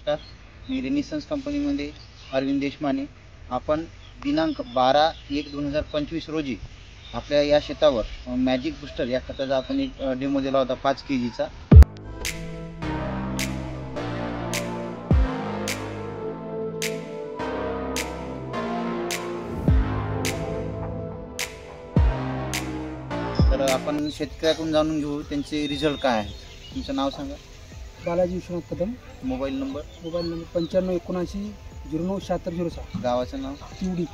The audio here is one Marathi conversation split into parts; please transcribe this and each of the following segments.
नमस्कार, मी रेनिसन्स कंपनीमध्ये अरविंद देशमाने. आपण दिनांक 12/1/2025 रोजी आपल्या या शेतावर मॅजिक बूस्टर या खताचा आपण एक डेमो दिला होता 5 kgचा. तर आपण शेतकऱ्याकडून जाणून घेऊ त्यांचे रिझल्ट काय आहे. तुमचं नाव सांगा. बालाजी विश्वनाथ कदम. मोबाईल नंबर 9579 गावाचं नाव तिवडी,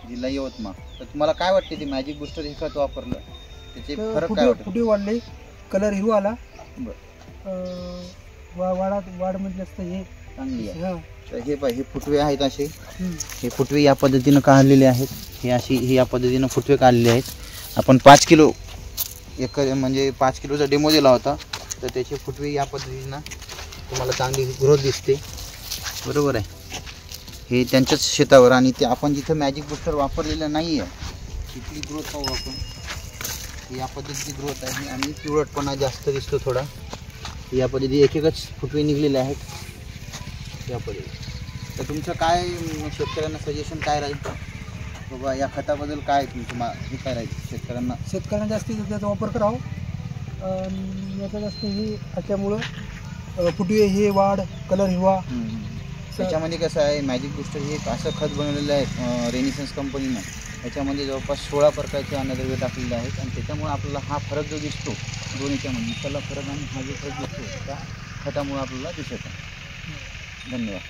जिल्हा यवतमाळ. तर तुम्हाला काय वाटते ते मॅजिक बूस्टर हे खत वापरलं त्याचे फरक काय वाटते? फुटे वाढले, कलर हिरवा आला. वाढ म्हणजे असतं हे चांगली आहे. तर हे फुटवे आहेत असे, हे फुटवे या पद्धतीनं काढलेले आहेत. हे या पद्धतीनं फुटवे काढलेले आहेत. आपण 5 किलो म्हणजे 5 किलोचा डेमो दिला होता. तर त्याचे फुटवे या पद्धतीनं तुम्हाला चांगली ग्रोथ दिसते. बरोबर आहे. हे त्यांच्याच शेतावर आणि ते आपण जिथं मॅजिक बूस्टर वापरलेलं नाही आहे तिथली ग्रोथ पाहू आपण. या पद्धतीची ग्रोथ आहे आणि पिवळटपणा जास्त दिसतो थोडा. या पद्धती एकच फुटवे निघलेले आहेत या पद्धती. तर तुमचं काय शेतकऱ्यांना सजेशन काय राहील बाबा या खताबद्दल? काय तुमचं हे काय राहील शेतकऱ्यांना? जास्तीत त्याचा वापर करावा. याचा जास्त हे असल्यामुळं फुटवे हे वाढ, कलर हिरवा. त्याच्यामध्ये कसं आहे, मॅजिक बूस्टर हे एक असं खत बनवलेलं आहे रेनिसन्स कंपनीनं. याच्यामध्ये जवळपास 16 प्रकारचे अन्नद्रव्य टाकलेले आहेत आणि त्याच्यामुळे आपल्याला हा फरक जो दिसतो दोन्हीच्यामध्ये, त्याला फरक आणि हा जो फरक दिसतो त्या खतामुळे आपल्याला दिसत आहे. धन्यवाद.